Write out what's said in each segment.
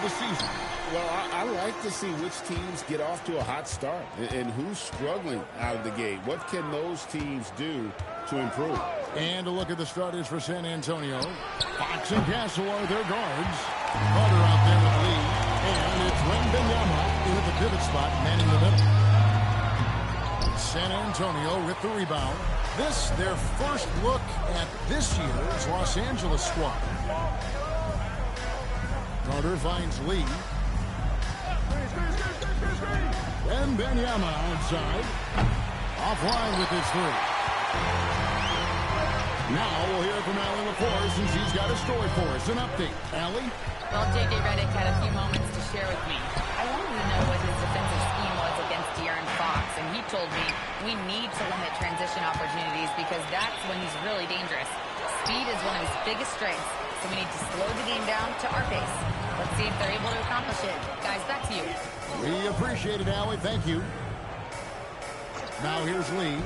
the season. Well, I like to see which teams get off to a hot start and who's struggling out of the gate. What can those teams do to improve? And a look at the starters for San Antonio. Fox and Castle are their guards. Carter out there with Lee. And it's Wembanyama in at the pivot spot, manning the middle. San Antonio with the rebound. This, their first look at this year's Los Angeles squad. Carter finds Lee. Wembanyama outside. Offline with his three. Now we'll hear from Allie LaForce, and she's got a story for us. An update. Allie? Well, J.J. Redick had a few moments to share with me. I wanted to know what his defensive scheme was against De'Aaron Fox, and he told me we need to limit transition opportunities because that's when he's really dangerous. Speed is one of his biggest strengths, so we need to slow the game down to our pace. Let's see if they're able to accomplish it. Guys, back to you. We appreciate it, Allie. Thank you. Now here's Lee.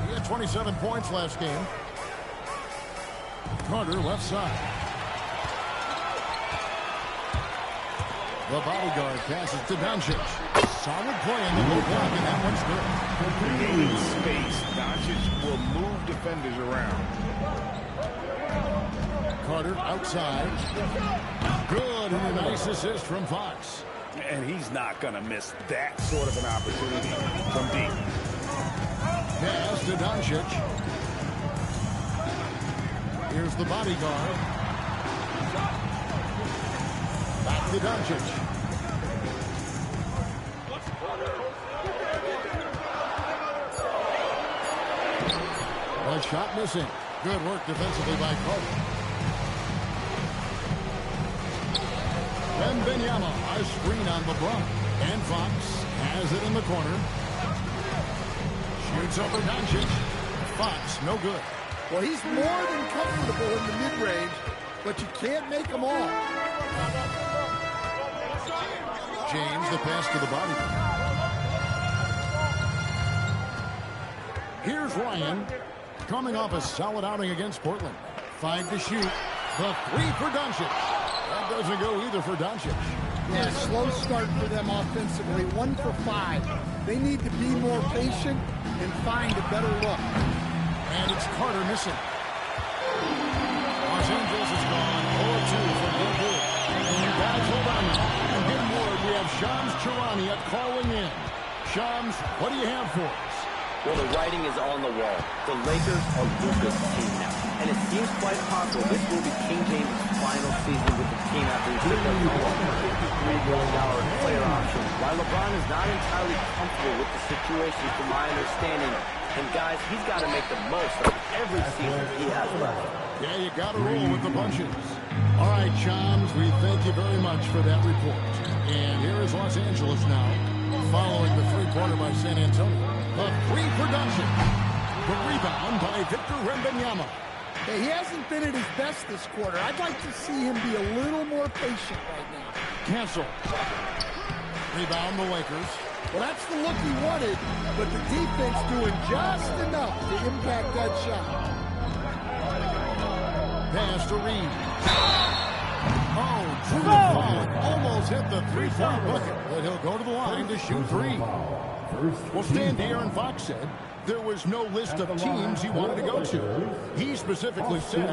He had 27 points last game. Carter left side. The bodyguard passes to Doncic. Solid play in the low block, and that one's good. Creating space, Doncic will move defenders around. Carter outside. Good, and a nice assist from Fox. And he's not going to miss that sort of an opportunity from deep. Pass to Doncic. Here's the bodyguard. Back to Doncic. One shot missing. Good work defensively by Carter. Wembanyama, a screen on LeBron. And Fox has it in the corner. Shoots over Doncic. Fox, no good. Well, he's more than comfortable in the mid-range, but you can't make them all. James, the pass to the body. Here's Ryan, coming off a solid outing against Portland. 5 to shoot. The 3 for Doncic. That doesn't go either for Doncic. Yeah, slow start for them offensively. 1 for 5. They need to be more patient and find a better look. And it's Carter missing. Los Angeles is gone 0-2 from the pool. And guys, hold on now. And get word, we have Shams Charania calling in. Shams, what do you have for us? Well, the writing is on the wall. The Lakers are Luka's team now. And it seems quite possible this will be King James' final season with the team after he picked up $53 million player option. While LeBron is not entirely comfortable with the situation from my understanding, and guys, he's got to make the most of every season he has left. Yeah, you got to roll with the punches. All right, Shams, we thank you very much for that report. And here is Los Angeles now, following the three-pointer by San Antonio. The 3 for Doncic. The rebound by Victor Wembanyama. Hey, he hasn't been at his best this quarter. I'd like to see him be a little more patient right now. Cancel. Rebound the Lakers. Well, that's the look he wanted, but the defense doing just enough to impact that shot. Pass to Reed. Oh, Drew Pollard almost hit the three-point bucket, but he'll go to the line to shoot 3. Well, Stan De'Aaron Fox said there was no list of teams he wanted to go to. He specifically said,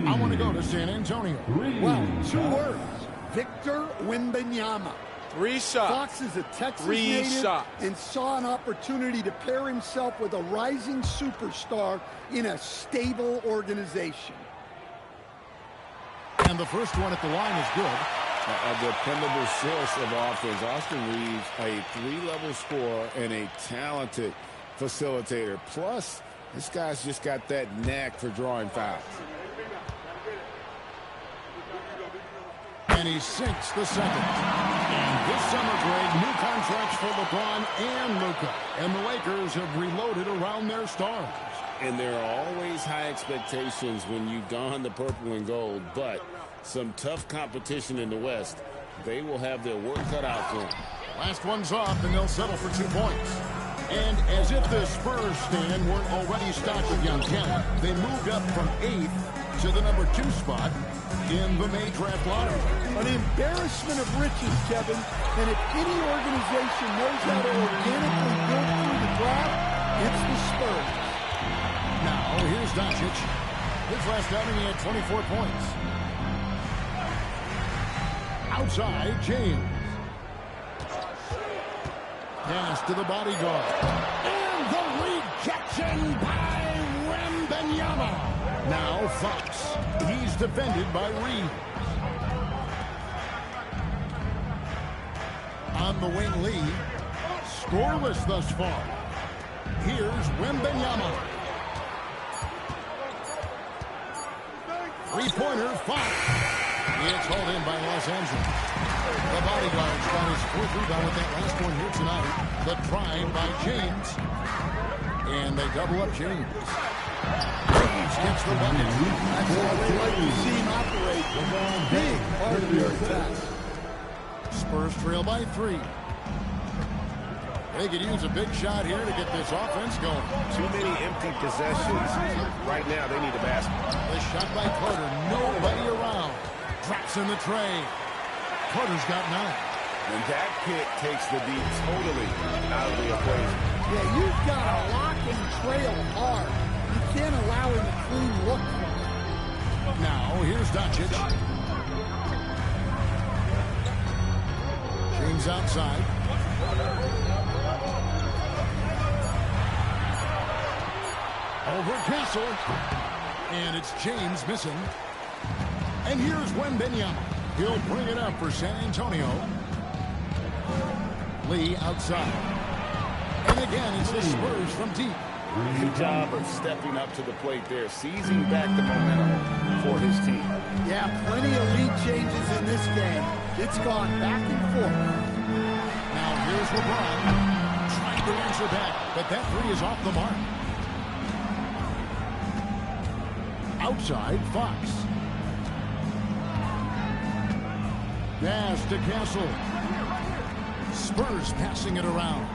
I want to go to San Antonio. Well, 2 words. Victor Wembanyama. 3 shots. Fox is a Texas native and saw an opportunity to pair himself with a rising superstar in a stable organization. And the first one at the line is good. A dependable source of offense. Austin Reeves, a 3-level scorer and a talented facilitator. Plus, this guy's just got that knack for drawing fouls. And he sinks the second. And this summer, Greg, new contracts for LeBron and Luka. And the Lakers have reloaded around their stars. And there are always high expectations when you don the purple and gold, but some tough competition in the West. They will have their work cut out for them. Last one's off, and they'll settle for 2 points. And as if the Spurs stand weren't already stocked with young talent, they moved up from 8th to the number 2 spot in the May draft lottery. An embarrassment of riches, Kevin. And if any organization knows how to organically build through the draft, it's the Spurs. Now, here's Doncic. His last outing, he had 24 points. Outside, James. Pass to the bodyguard. And the rejection by Wembanyama. Now Fox. He's defended by Reed. On the wing, Lee. Scoreless thus far. Here's Wembanyama. Three-pointer, Fox. It's hauled in by Los Angeles. The bodyguard's got his 4th rebound with that last one here tonight. The try by James. And they double up James. James gets the bucket. That's how they like to see him operate. Big part of your attack. Spurs trail by 3. They could use a big shot here to get this offense going. Too many empty possessions. Right now, they need a basket. The shot by Carter. Nobody around. Drops in the tray. Carter's got 9. And that pick takes the D totally out of the equation. Yeah, you've got to lock and trail hard. You can't allow him a clean look. Now, here's Doncic. James outside. Over Castle. And it's James missing. And here's Wembanyama. He'll bring it up for San Antonio. Lee outside. And again, it's the Spurs from deep. Good job of stepping up to the plate there, seizing back the momentum for his team. Yeah, plenty of lead changes in this game. It's gone back and forth. Now here's LeBron trying to answer back, but that 3 is off the mark. Outside, Fox. Pass to Castle. Spurs passing it around.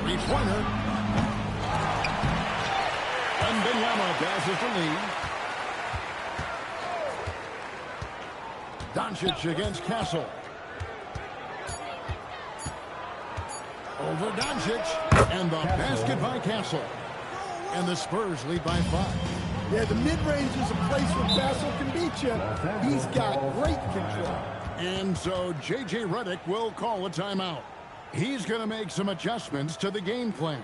Three-pointer. Wembanyama passes the lead. Doncic against Castle. Over Doncic. And the basket by Castle. And the Spurs lead by 5. Yeah, the mid-range is a place where Castle can beat you. He's got great control. And so J.J. Redick will call a timeout. He's going to make some adjustments to the game plan.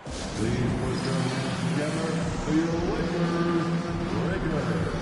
Please put your hands together for your Lakers regular.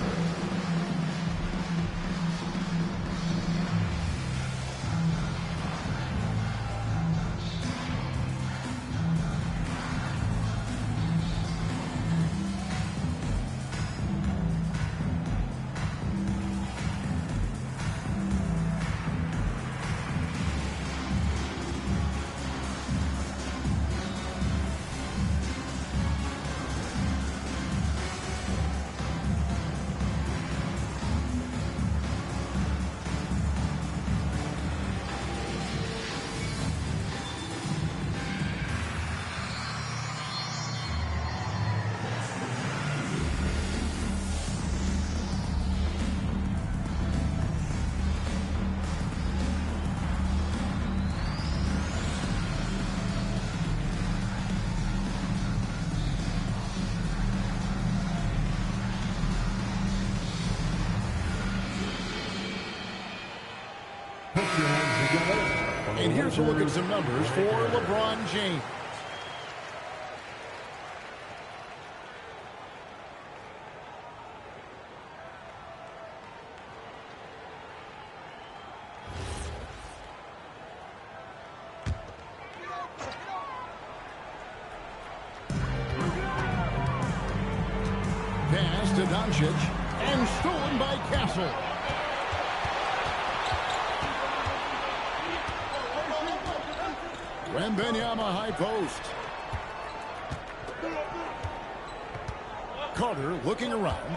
And here's a look at some numbers for LeBron James. Pass to Doncic and stolen by Castle. Wembanyama high post. Carter looking around.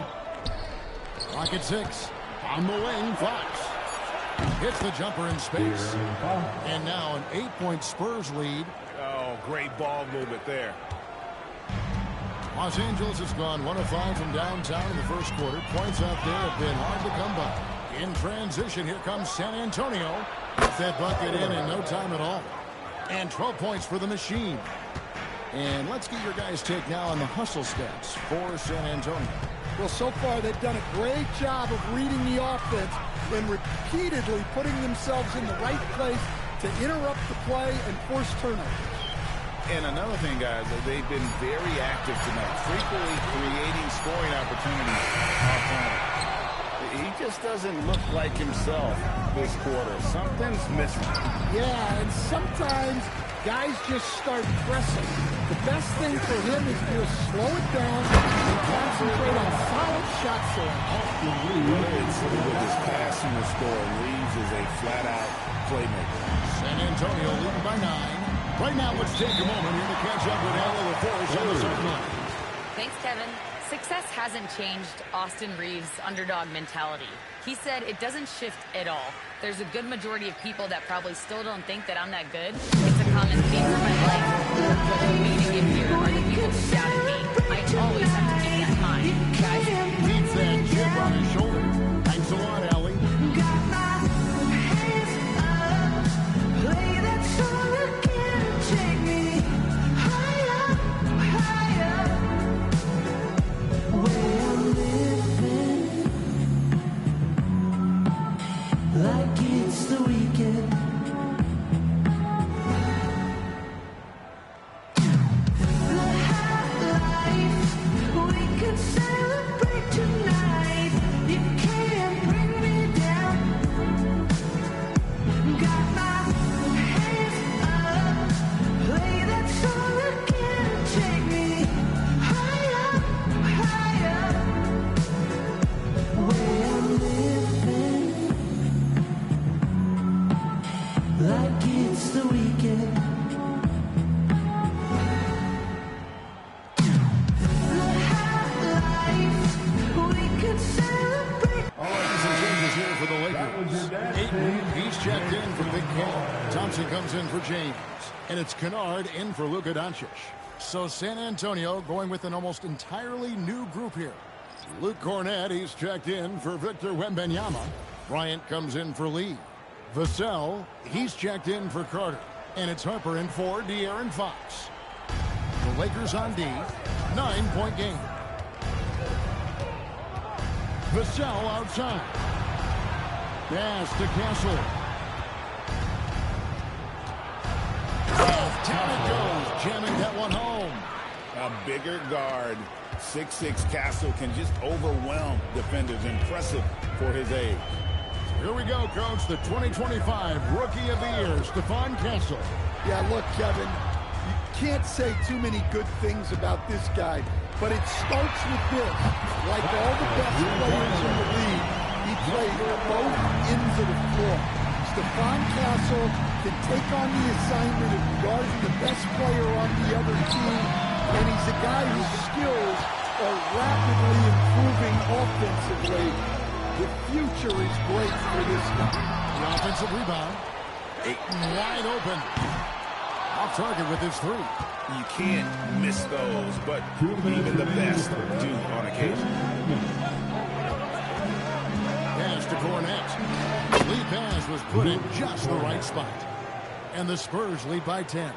Clock at 6. On the wing, Fox. Hits the jumper in space. And now an 8-point Spurs lead. Oh, great ball movement there. Los Angeles has gone 1 of 5 from downtown in the first quarter. Points out there have been hard to come by. In transition, here comes San Antonio. Gets that bucket in no time at all. And 12 points for the Machine. And let's get your guys' take now on the hustle stats for San Antonio. Well, so far they've done a great job of reading the offense and repeatedly putting themselves in the right place to interrupt the play and force turnovers. And another thing, guys, they've been very active tonight, frequently creating scoring opportunities off-time. He just doesn't look like himself this quarter. Something's missing. Yeah, and sometimes guys just start pressing. The best thing for him is to slow it down and concentrate on solid shot selection. It's with his passing the score. Reeves is a flat-out playmaker. San Antonio leading by 9. Right now, let's take a moment here to catch up with Al LaForce on the sideline. Thanks, Kevin. Success hasn't changed Austin Reeves' underdog mentality. He said it doesn't shift at all. There's a good majority of people that probably still don't think that I'm that good. It's a common theme for my life. The me to get here are the people who shout at me. I always have to keep that in mind. Guys, Keeps that chip on his shoulder. Thanks a lot, Allie. Like it's the weekend. The high life, we could celebrate tonight. You can't bring me down. Got my hands up, play that song again. Take me higher, higher. Where I'm living. Like it's the weekend. The high life, we could celebrate. All right, some changes here for the Lakers. Ayton, he's checked in for Big Ken. Thompson comes in for James. And it's Kennard in for Luka Doncic. So San Antonio going with an almost entirely new group here. Luke Cornett, he's checked in for Victor Wembanyama. Bryant comes in for Lee. Vassell, he's checked in for Carter. And it's Harper in for De'Aaron Fox. The Lakers on D, 9-point game. Vassell outside. Pass to Castle. Down it goes, jamming that one home. A bigger guard, 6'6" Castle, can just overwhelm defenders. Impressive for his age. Here we go, Coach. The 2025 Rookie of the Year, Stephon Castle. Yeah, look, Kevin, you can't say too many good things about this guy, but it starts with this. Like all the best players in the league, he plays both ends of the floor. Stephon Castle can take on the assignment of guarding the best player on the other team, and he's a guy whose skills are rapidly improving offensively. The future is great for this guy. The offensive rebound. Ayton wide open. Off target with his 3. You can't miss those, but even the best do on occasion. Pass to Cornett. Lead pass was put in just the right spot. And the Spurs lead by 10.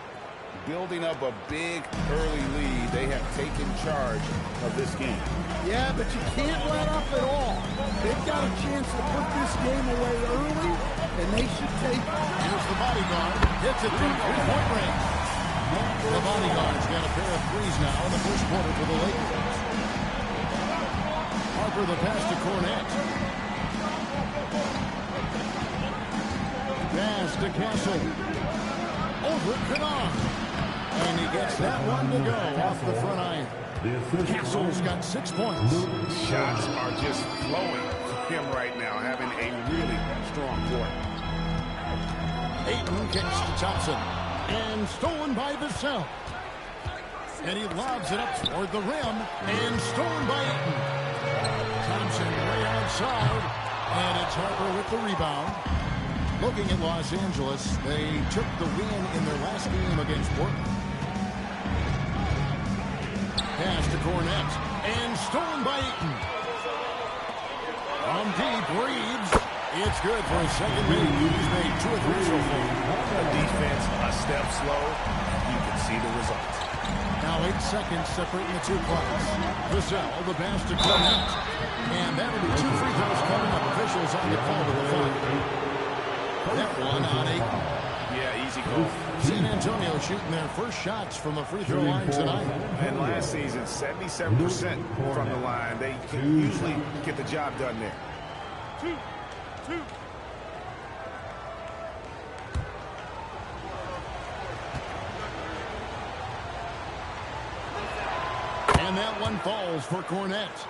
Building up a big early lead, they have taken charge of this game. Yeah, but you can't let up at all. They've got a chance to put this game away early, and they should take it. Here's the bodyguard. Hits it from 3-point range. The bodyguard's got a pair of threes now in the first quarter for the Lakers. Harper the pass to Cornett. Pass to Castle. Over Kennard. And he gets that one to go off the front iron. Castle's got 6 points. Shots are just flowing for him right now, having a really strong quarter. Ayton kicks to Thompson. And stolen by Vassell. And he lobs it up toward the rim. And stolen by Ayton. Thompson way outside. And it's Harper with the rebound. Looking at Los Angeles, they took the win in their last game against Portland. pass to Cornette. And stolen by Eaton. From deep, Reeves. It's good for a second lead. He's made 2 of 3 so far. The defense a step slow. You can see the results. Now 8 seconds separating the 2 clocks. Vassell, the pass to Cornette. And that'll be 2 free throws coming up. Officials on the call with the foul. That one on 8. Yeah, easy call. San Antonio shooting their first shots from the free throw line tonight. And last season, 77% from the line. They can usually get the job done there. 2. And that one falls for Cornette.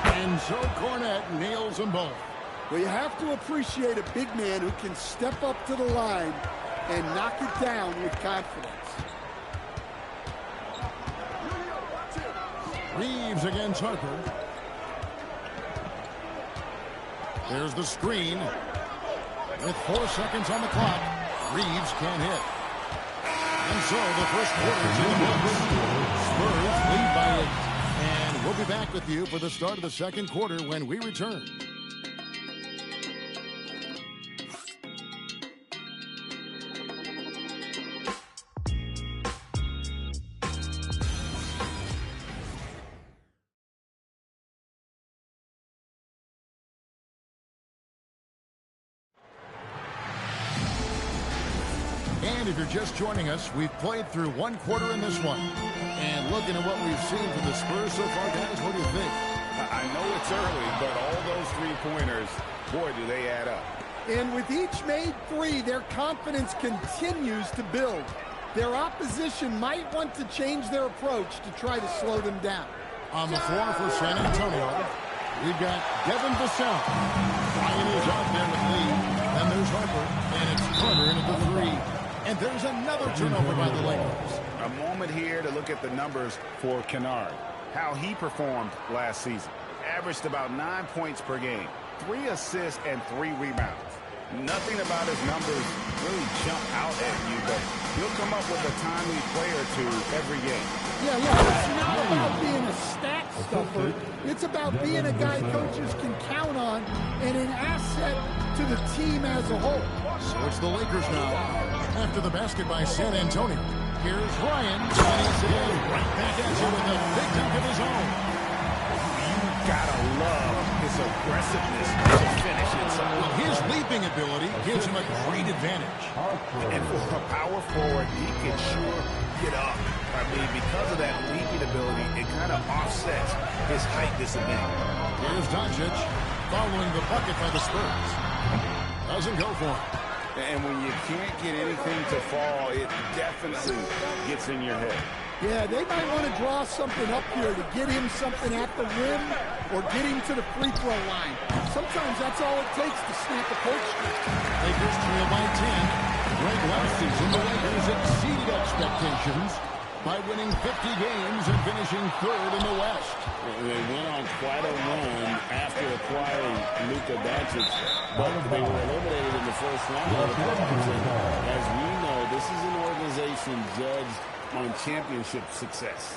And so Cornette nails them both. Well, you have to appreciate a big man who can step up to the line and knock it down with confidence. Reeves against Harper. There's the screen. With 4 seconds on the clock, Reeves can't hit. And so the first quarter's in the books. Spurs lead by 8. And we'll be back with you for the start of the second quarter when we return. And if you're just joining us, we've played through 1 quarter in this one. And looking at what we've seen from the Spurs so far, guys, what do you think? I know it's early, but all those 3-pointers, boy, do they add up. And with each made 3, their confidence continues to build. Their opposition might want to change their approach to try to slow them down. On the floor for San Antonio, we've got Devin Vassell. Ryan is out there with Lee. Then there's Harper, and it's Carter in at the 3. And there's another turnover by the Lakers. A moment here to look at the numbers for Kennard. How he performed last season. Averaged about 9 points per game, 3 assists and 3 rebounds. Nothing about his numbers really jump out at you, but he'll come up with a timely play or 2 every game. Yeah, look, it's not about being a stat stuffer. It's about being a guy coaches can count on and an asset to the team as a whole. So it's the Lakers now. After the basket by San Antonio. Here's Ryan, and he's right back at you with a big dunk of his own. You gotta love his aggressiveness to finish it. Well, his leaping ability gives him a great advantage. And for a power forward, he can sure get up. I mean, because of that leaping ability, it kind of offsets his height disadvantage. Here's Doncic, following the bucket by the Spurs. Doesn't go for him. And when you can't get anything to fall, it definitely gets in your head. Yeah, they might want to draw something up here to get him something at the rim or get him to the free throw line. Sometimes that's all it takes to snap a coach streak. Lakers trail by 10. Great last season, the Lakers exceeded expectations by winning 50 games and finishing 3rd in the West. They went on quite a run after acquiring Luka Doncic, but they were eliminated in the first round. As we know, this is an organization judged on championship success.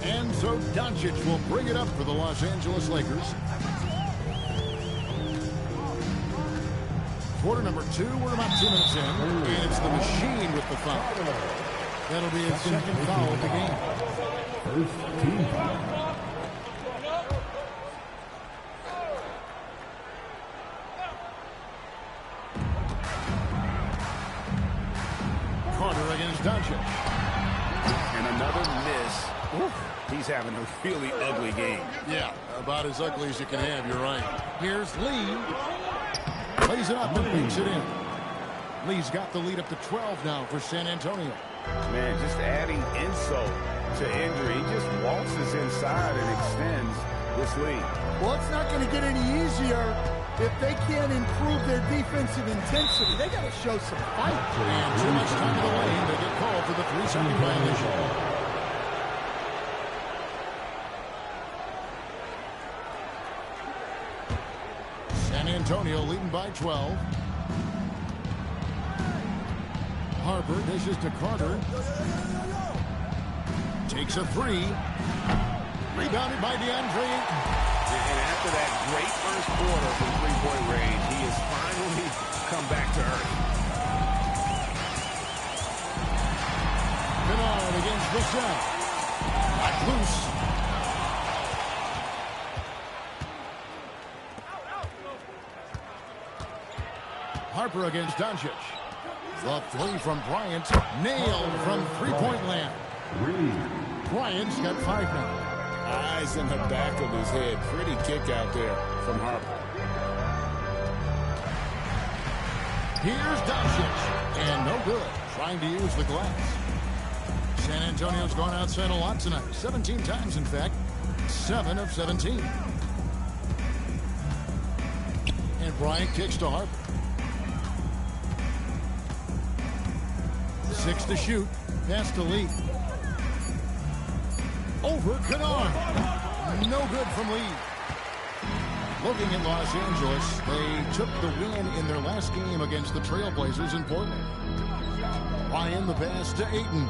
And so Doncic will bring it up for the Los Angeles Lakers. Quarter number 2, we're about 2 minutes in, and it's the machine with the foul. That'll be his second foul of the game. First team foul. Carter against Doncic. And another miss. Oof. He's having a really ugly game. Yeah, about as ugly as you can have, you're right. Here's Lee. Plays it up and beats it in. Lee's got the lead up to 12 now for San Antonio. Man, just adding insult to injury. He just waltzes inside and extends this lead. Well, it's not going to get any easier if they can't improve their defensive intensity. They got to show some fight. And too much time in the lane. They get called for the 3-second violation. San Antonio leading by 12. Harper dishes to Carter. Takes a three. Rebounded by DeAndre Ayton. And after that great first quarter from three-point range, he has finally come back to earth. Bernard against Vassell. Got loose. Harper against Doncic. The three from Bryant. Nailed from three-point land. Bryant's got 5 now. Eyes in the back of his head. Pretty kick out there from Harper. Here's Doncic. And no good. Trying to use the glass. San Antonio's gone outside a lot tonight. 17 times, in fact. 7 of 17. And Bryant kicks to Harper. 6 to shoot. Pass to Lee. Over Kennard. No good from Lee. Looking at Los Angeles, they took the win in their last game against the Trailblazers in Portland. Ryan the pass to Ayton.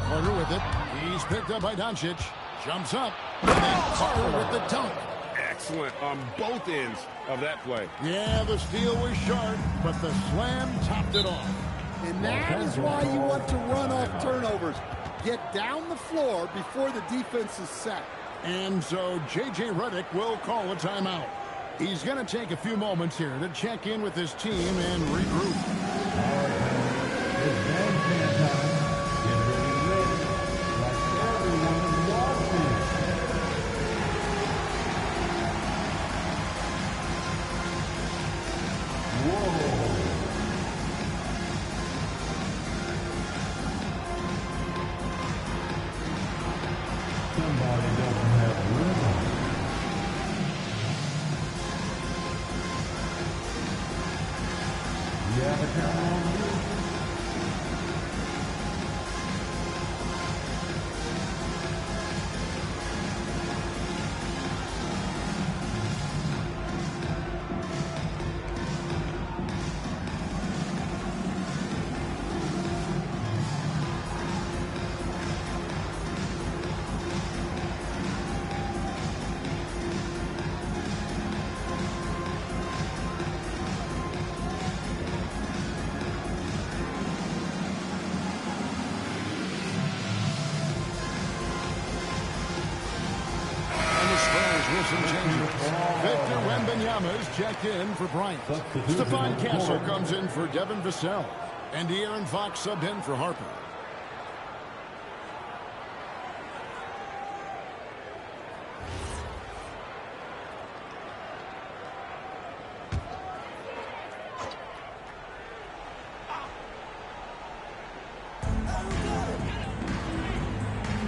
Carter with it. He's picked up by Doncic. Jumps up. And then Carter with the dunk. Excellent on both ends of that play. Yeah, the steal was sharp, but the slam topped it off. And that is why you want to run off turnovers. Get down the floor before the defense is set. And so J.J. Redick will call a timeout. He's going to take a few moments here to check in with his team and regroup. Victor Wembanyama's checked in for Bryant. Stephon Castle comes in for Devin Vassell. And De'Aaron Fox subbed in for Harper.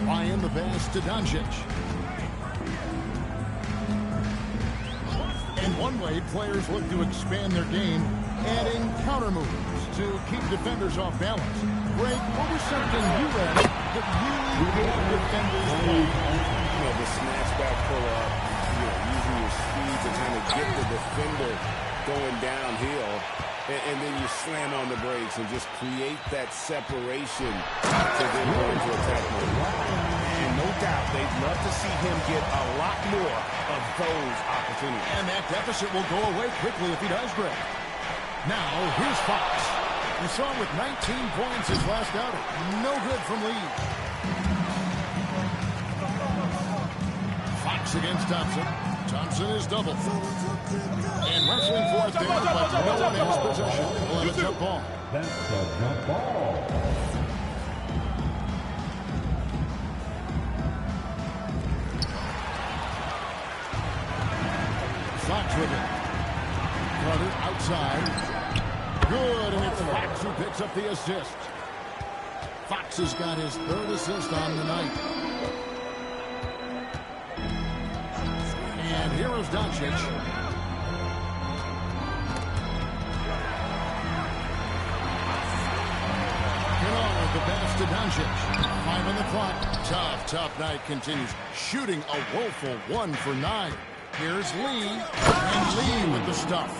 Ryan the pass to Doncic. And one way players look to expand their game, adding counter moves to keep defenders off balance. Greg, what was something you added that really made defenders play? You know, the snatch back pull-up, using your speed to kind of get the defender going downhill, and then you slam on the brakes and just create that separation to then go into attack mode. And no doubt, they'd love to see him get a lot more of those opportunities. And that deficit will go away quickly if he does, Greg. Now, here's Fox. We saw him with 19 points his last outing. No good from Lee. Fox against Thompson. Thompson is doubled. And wrestling for it there, but no one has possession. We'll have a jump ball. That's a jump ball. Fox with it. Carter outside. Good, and it's Fox who picks up the assist. Fox has got his third assist on the night. here is Doncic. Kennard, the pass to Doncic. 5 on the clock. Tough night continues. Shooting a woeful 1 for 9. Here's Lee. And Lee with the stuff.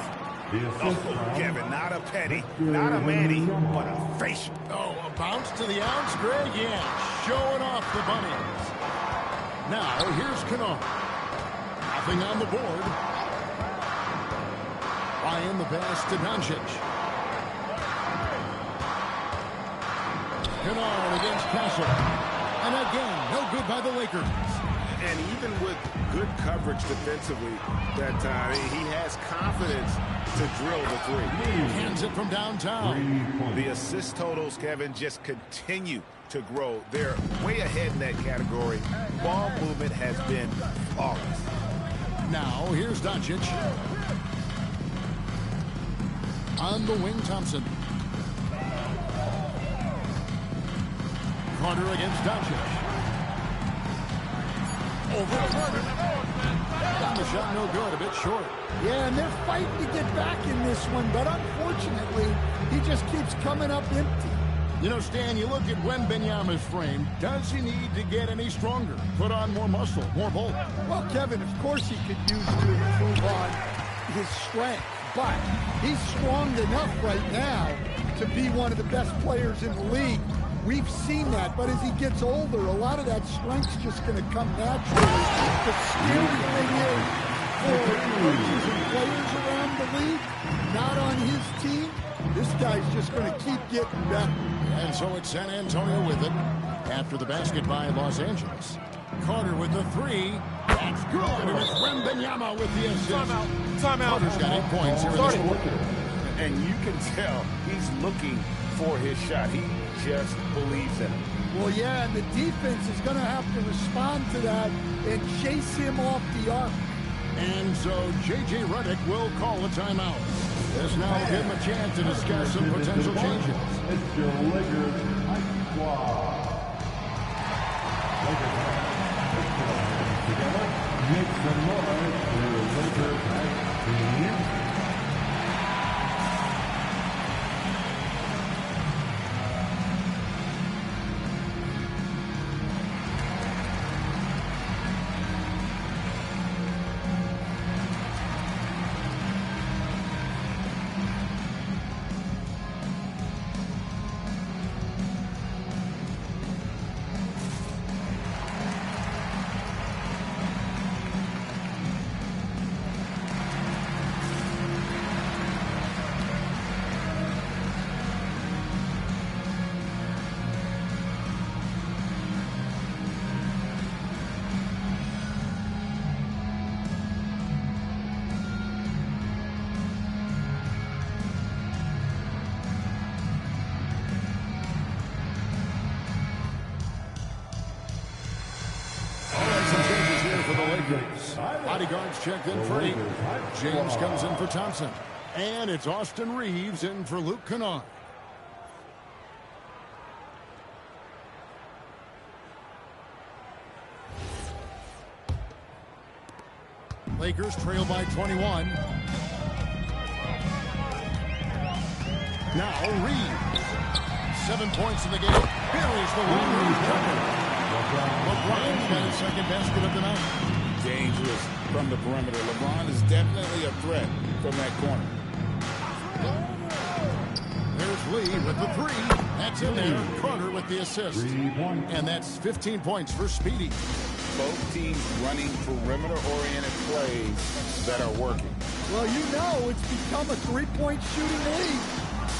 Oh, Kevin, not a penny, not a manny, but a facial. Oh, a bounce to the ounce, Greg? Yeah, showing off the bunnies. Now, here's Kennard. Nothing on the board. Ryan, the pass to Doncic. Kennard against Castle. And again, no good by the Lakers. And even with good coverage defensively that time, he has confidence to drill the three. Hands it from downtown. The assist totals, Kevin, just continue to grow. They're way ahead in that category. Ball movement has been flawless. Now, here's Doncic. On the wing, Thompson. Carter against Doncic. Over Carter. And the shot no good, a bit short. Yeah, and they're fighting to get back in this one, but unfortunately, he just keeps coming up empty. You know, Stan, you look at Wembanyama's frame. Does he need to get any stronger? Put on more muscle, more bulk? Well, Kevin, of course he could use to improve on his strength, but he's strong enough right now to be one of the best players in the league. We've seen that, but as he gets older, a lot of that strength's just going to come naturally. The scary thing is, for coaches and players around the league, not on his team, this guy's just going to keep getting better. And so it's San Antonio with it after the basket by Los Angeles. Carter with the three. That's good, and it's Wembanyama with the assist. Timeout. Carter's got 8 points here in this quarter. And you can tell he's looking for his shot. He just believes in it. Well, yeah, and the defense is going to have to respond to that and chase him off the arc. And so J.J. Redick will call a timeout. This now will give him a chance to discuss some potential changes. It's your Lakers Ice Squad. Lakers together. Make some noise for your Lakers Ice Team. Bodyguards checked in for 8. James comes in for Thompson. And it's Austin Reeves in for Luke Kennard. Lakers trail by 21. Now Reeves. 7 points in the game. Buries the Warriors cover. LeBron's got his second basket of the night. Dangerous from the perimeter. LeBron is definitely a threat from that corner. There's Lee with the three. That's in there. Carter with the assist. And that's 15 points for Speedy. Both teams running perimeter-oriented plays that are working. Well, you know it's become a three-point shooting league.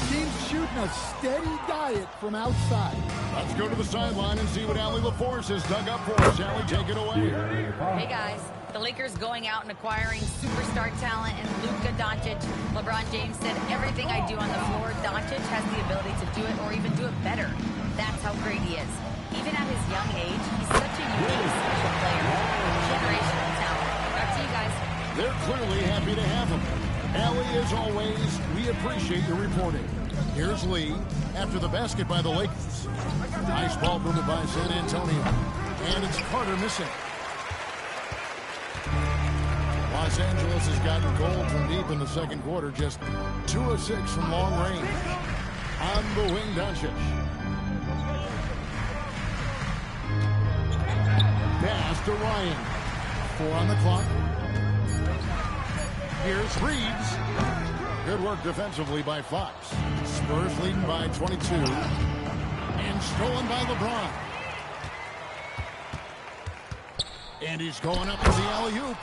Teams shooting a steady diet from outside. Let's go to the sideline and see what Allie LaForce has dug up for us. Allie, take it away. Hey, guys. The Lakers going out and acquiring superstar talent in Luka Doncic. LeBron James said, everything I do on the floor, Doncic has the ability to do it or even do it better. That's how great he is. Even at his young age, he's such a unique, special player. Generational talent. Back to you guys. They're clearly happy to have him. Allie, as always, we appreciate your reporting. Here's Lee after the basket by the Lakers. Nice ball movement by San Antonio. And it's Carter missing. Los Angeles has gotten cold from deep in the second quarter, just 2 of 6 from long range. On the wing, Doncic. Pass to Ryan. 4 on the clock. Here's Reeves. Good work defensively by Fox. Spurs leading by 22. And stolen by LeBron. And he's going up for the alley-oop.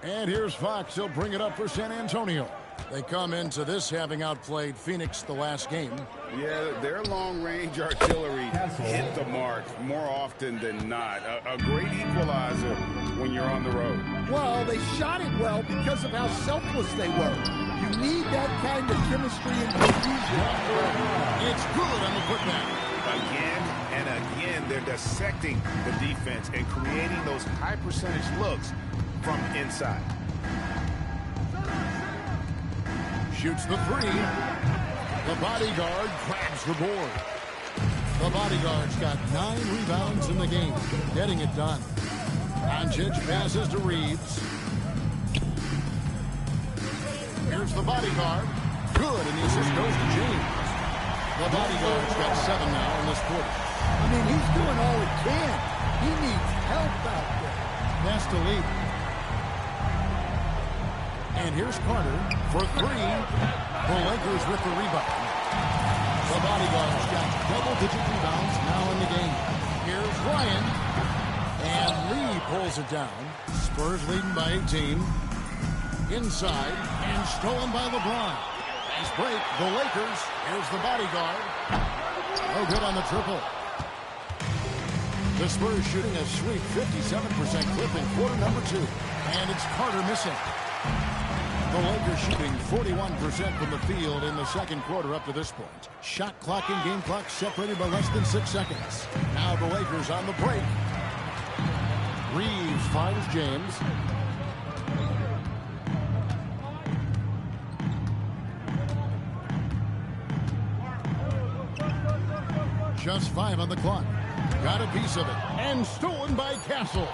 And here's Fox. He'll bring it up for San Antonio. They come into this having outplayed Phoenix the last game. Yeah, their long-range artillery hit the mark more often than not. A great equalizer when you're on the road. Well, they shot it well because of how selfless they were. You need that kind of chemistry and cohesion. It's good on the putback. Again and again, they're dissecting the defense and creating those high-percentage looks from inside. Shoots the 3. The bodyguard grabs the board. The bodyguard's got 9 rebounds in the game, getting it done. Doncic passes to Reeves. Here's the bodyguard. Good, and the assist goes to James. The bodyguard's got 7 now in this quarter. I mean, he's doing all he can. He needs help out there. That's the lead. And here's Carter for 3. The Lakers with the rebound. The bodyguard's got double-digit rebounds now in the game. Here's Ryan. And Lee pulls it down. Spurs leading by 18. Inside and stolen by LeBron. Nice break. The Lakers. Here's the bodyguard. No good on the triple. The Spurs shooting a sweet 57% clip in quarter number 2. And it's Carter missing. The Lakers shooting 41% from the field in the second quarter up to this point. Shot clock and game clock separated by less than 6 seconds. Now the Lakers on the break. Reeves finds James. Just 5 on the clock. Got a piece of it. And stolen by Castle.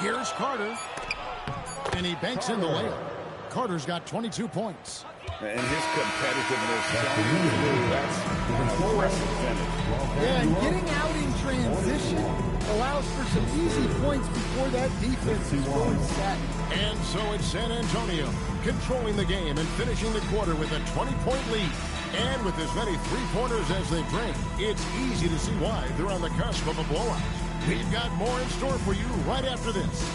Here's Carter. And he banks in the layup. Carter's got 22 points. And his competitiveness, that's an impressive finish. Yeah, and getting out in transition allows for some easy points before that defense is really set. And so it's San Antonio controlling the game and finishing the quarter with a 20-point lead. And with as many three-pointers as they bring, it's easy to see why they're on the cusp of a blowout. We've got more in store for you right after this.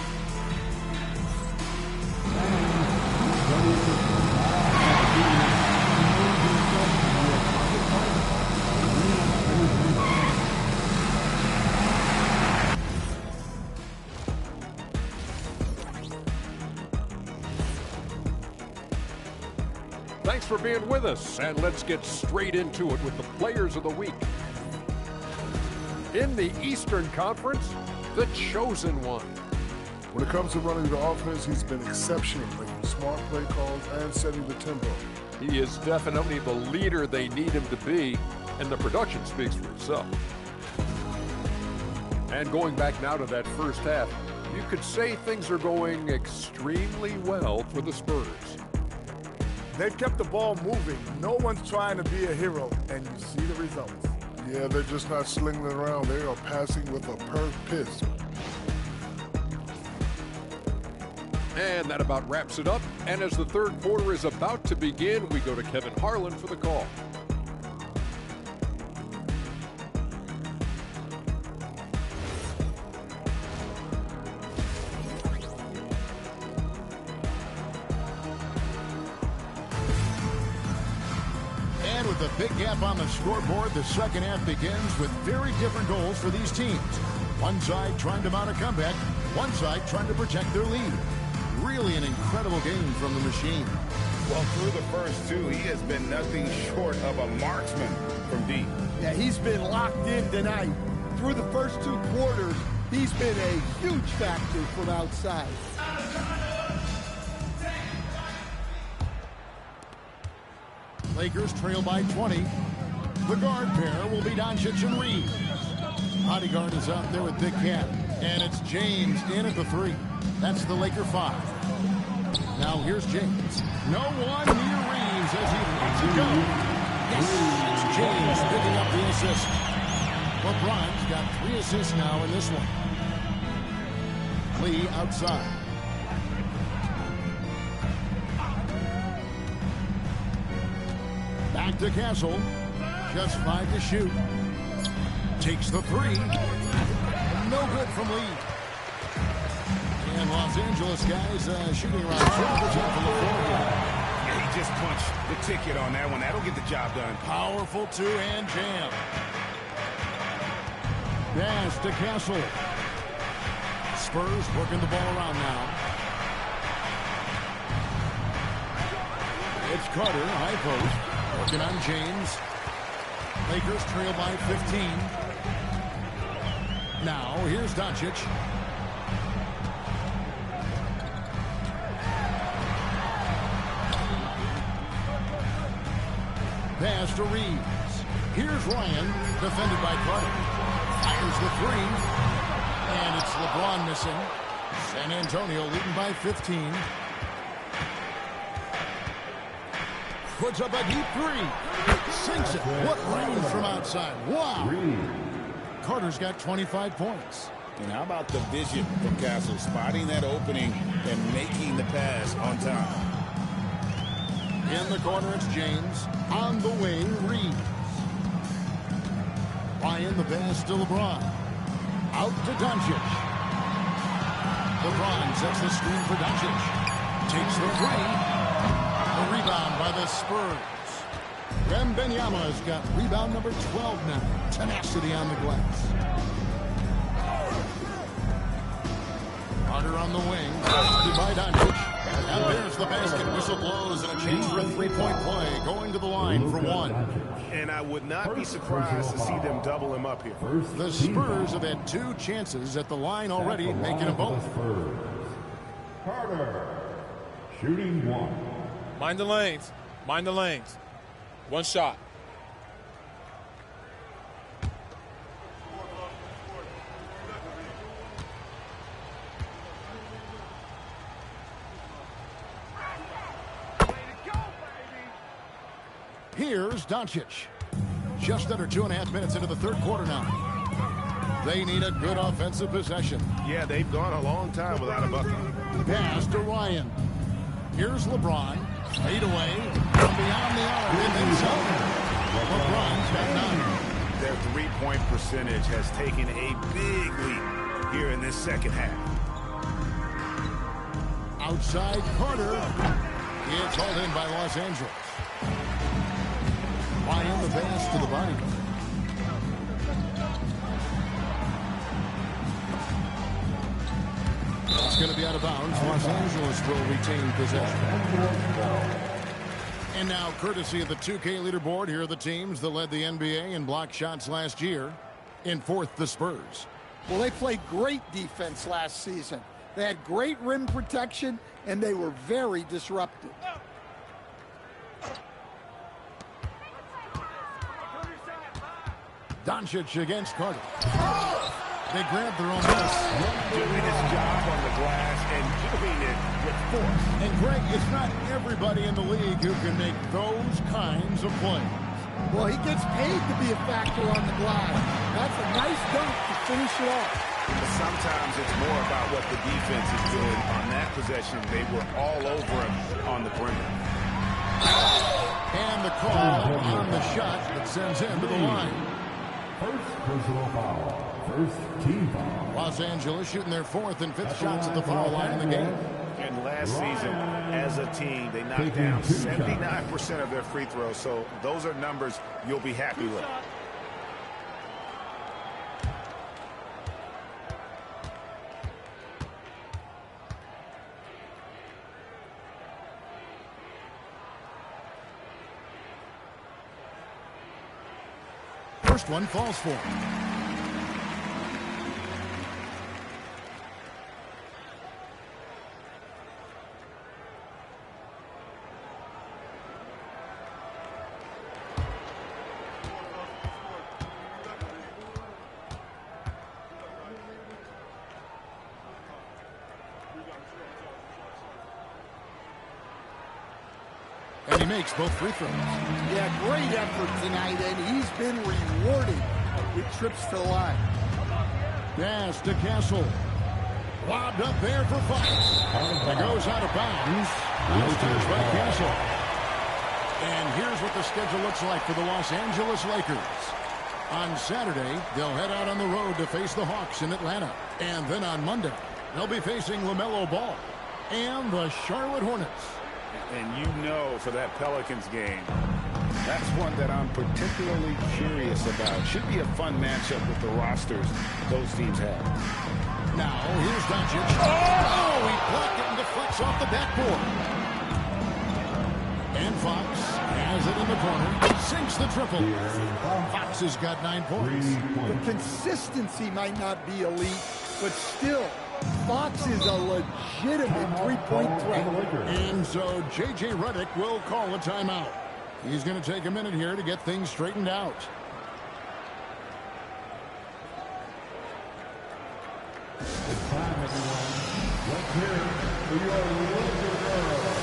Thanks for being with us, and let's get straight into it with the Players of the Week. In the Eastern Conference, the chosen one. When it comes to running the offense, he's been exceptional, making smart play calls and setting the tempo. He is definitely the leader they need him to be, and the production speaks for itself. And going back now to that first half, you could say things are going extremely well for the Spurs. They've kept the ball moving. No one's trying to be a hero, and you see the results. Yeah, they're just not slinging it around. They are passing with a purpose. And that about wraps it up. And as the third quarter is about to begin, we go to Kevin Harlan for the call. And with a big gap on the scoreboard, the second half begins with very different goals for these teams. One side trying to mount a comeback, one side trying to protect their lead. Really an incredible game from the machine. Well, through the first 2, he has been nothing short of a marksman from deep. Yeah, he's been locked in tonight. Through the first 2 quarters, he's been a huge factor from outside. Lakers trail by 20. The guard pair will be Doncic and Reeves. Bodyguard is out there with Big Cat. And it's James in at the 3. That's the Laker 5. Now here's James. No one near Reeves as he lets it go. Yes, it's James picking up the assist. LeBron's got 3 assists now in this one. Lee outside. Back to Castle. Just 5 to shoot. Takes the 3. No good from Lee. And Los Angeles guys shooting around 20% from the floor. Yeah, he just punched the ticket on that one. That'll get the job done. Powerful 2-hand jam. Pass to Castle. Spurs working the ball around now. It's Carter, high post. Working on James. Lakers trail by 15. Now, here's Doncic. Pass to Reeves. Here's Ryan, defended by Carter. Fires the 3. And it's LeBron missing. San Antonio leading by 15. Puts up a deep 3. Sinks it. What range from outside. Wow. Carter's got 25 points. And how about the vision from Castle, spotting that opening and making the pass on time. In the corner, it's James. On the wing, Reeves. Ryan the pass to LeBron. Out to Doncic. LeBron sets the screen for Doncic. Takes the 3. A rebound by the Spurs. Wembanyama's got rebound number 12 now. Tenacity on the glass. Carter on the wing. By Doncic. And there's the basket. Whistle blows and a change for a 3-point play. Going to the line for 1. And I would not be surprised to see them double him up here. The Spurs have had 2 chances at the line already, making them both. Carter, shooting 1. Mind the lanes. Mind the lanes. 1 shot. Here's Doncic. Just under 2.5 minutes into the 3rd quarter now. They need a good offensive possession. Yeah, they've gone a long time without a bucket. Pass to Ryan. Here's LeBron. Fade away from beyond the arc and then some. LeBron's got 9. Their 3-point percentage has taken a big leap here in this second half. Outside Carter. It's hauled in by Los Angeles. Ryan the pass to the body. It's going to be out of bounds. Los Angeles will retain possession. And now, courtesy of the 2K leaderboard, here are the teams that led the NBA in block shots last year. In 4th, the Spurs. Well, they played great defense last season. They had great rim protection, and they were very disruptive. Doncic against Carter. They grabbed their own miss. Doing his job on the glass and doing it with force. And Greg, it's not everybody in the league who can make those kinds of plays. Well, he gets paid to be a factor on the glass. That's a nice dunk to finish it off. But sometimes it's more about what the defense is doing on that possession. They were all over him on the perimeter. And the call on the shot that sends him to the line. First personal foul. First team foul. Los Angeles shooting their 4th and 5th shots at the foul line in the game. And last season, as a team, they knocked down 79% of their free throws. So those are numbers you'll be happy with. First one falls for him. And he makes both free throws. Yeah, great effort tonight, and he's been rewarded with trips to the line. Pass to Castle. Lobbed up there for Fox. It goes out of bounds. Last touch by Castle. And here's what the schedule looks like for the Los Angeles Lakers. On Saturday, they'll head out on the road to face the Hawks in Atlanta. And then on Monday, they'll be facing LaMelo Ball and the Charlotte Hornets. And you know, for that Pelicans game, that's one that I'm particularly curious about. Should be a fun matchup with the rosters those teams have. Now, here's Doncic. Oh, he blocked it and deflects off the backboard. And Fox has it in the corner. Sinks the triple. Fox has got 9 points. The consistency might not be elite, but still, Fox is a legitimate three-point threat. And so J.J. Redick will call a timeout. He's going to take a minute here to get things straightened out. It's time, everyone. Let's hear it for your Laker girls.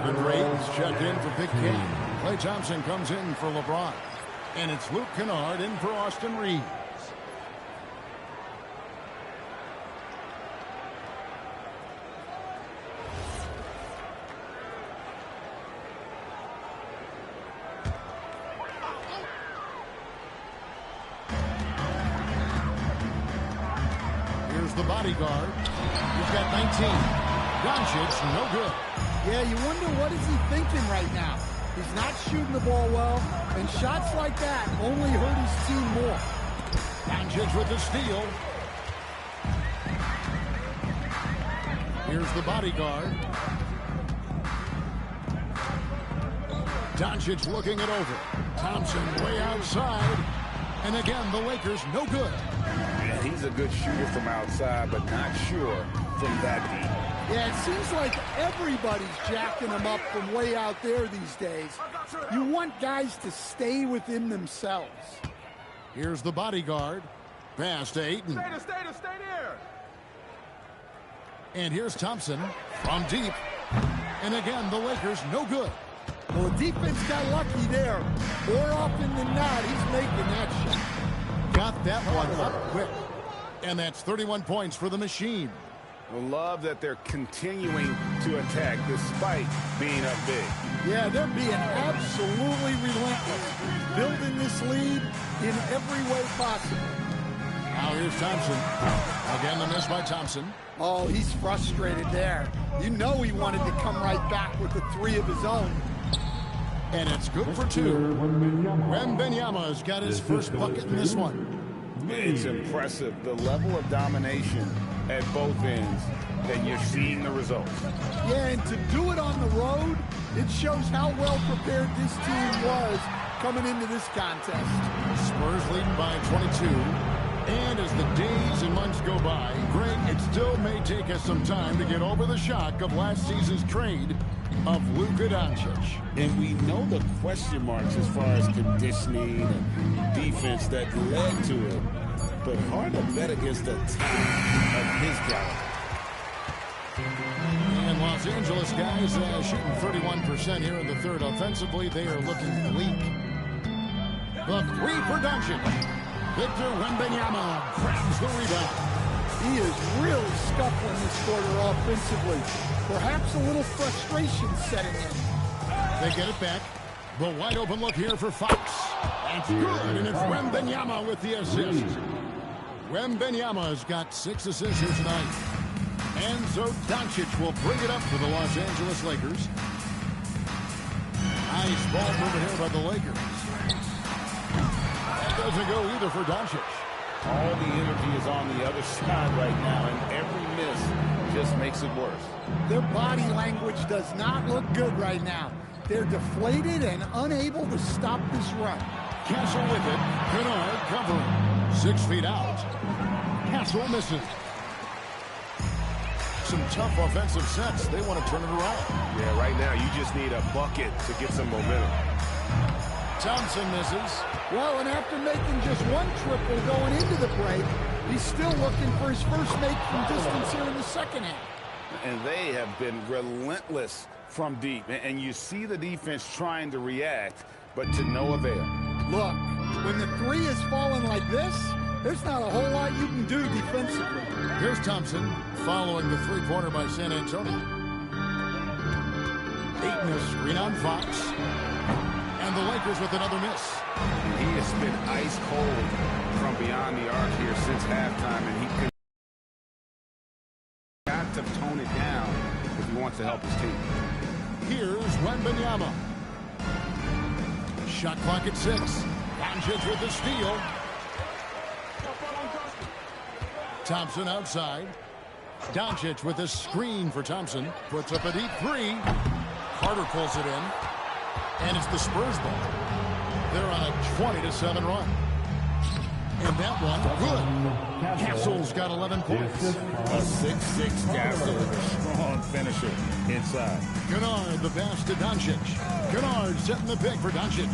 Andre Ayton's checked in for Big King. Klay Thompson comes in for LeBron. And it's Luke Kennard in for Austin Reeves. Here's the bodyguard. He's got 19. Doncic, no good. Yeah, you wonder what is he thinking right now. He's not shooting the ball well, and shots like that only hurt his team more. Doncic with the steal. Here's the bodyguard. Doncic looking it over. Thompson way outside. And again, the Lakers no good. Yeah, he's a good shooter from outside, but not sure from that deep. Yeah, it seems like everybody's jacking them up from way out there these days. You want guys to stay within themselves. Here's the bodyguard. Pass to Ayton. Stay there. And here's Thompson from deep. And again, the Lakers no good. Well, the defense got lucky there. More often than not, he's making that shot. Got that one up quick. And that's 31 points for the Machine. I love that they're continuing to attack despite being up big. Yeah, they're being absolutely relentless, building this lead in every way possible. Now here's Thompson. Again, the miss by Thompson. Oh, he's frustrated there. You know he wanted to come right back with the three of his own. And it's good for two. Wembanyama's got his first bucket in this one. It's impressive, the level of domination at both ends, and you're seeing the results. Yeah, and to do it on the road, it shows how well prepared this team was coming into this contest. Spurs leading by 22. And as the days and months go by, Greg, it still may take us some time to get over the shock of last season's trade of Luka Doncic. And we know the question marks as far as conditioning and defense that led to it. But hard to bet against a team of his caliber. And Los Angeles guys shooting 31% here in the third. Offensively, they are looking weak. The three for Doncic. Victor Wembanyama grabs the rebound. He is really scuffling this quarter offensively. Perhaps a little frustration setting in. They get it back. The wide open look here for Fox. That's good, and it's Wembanyama with the assist. Wembanyama has got 6 assists here tonight. And so Doncic will bring it up for the Los Angeles Lakers. Nice ball movement here by the Lakers. That doesn't go either for Doncic. All the energy is on the other side right now, and every miss just makes it worse. Their body language does not look good right now. They're deflated and unable to stop this run. Castle with it. Kennard covering. 6 feet out. Castle misses. Some tough offensive sets. They want to turn it around. Yeah, right now you just need a bucket to get some momentum. Thompson misses. Well, and after making just 1 triple going into the break, he's still looking for his first make from distance here in the second half. And they have been relentless from deep. And you see the defense trying to react, but to no avail. Look, when the 3 is falling like this, there's not a whole lot you can do defensively. Here's Thompson following the 3-pointer by San Antonio. Ayton a screen on Fox. And the Lakers with another miss. He has been ice cold from beyond the arc here since halftime, and he got to tone it down if he wants to help his team. Here's Wembanyama. Shot clock at 6. Doncic with the steal. Thompson outside. Doncic with a screen for Thompson. Puts up a deep 3. Carter pulls it in. And it's the Spurs ball. They're on a 20-7 run. And that one, good. Castle's got 11 points. A 6'6" Castle with a strong finisher inside. Kennard, the pass to Doncic. Kennard setting the pick for Doncic.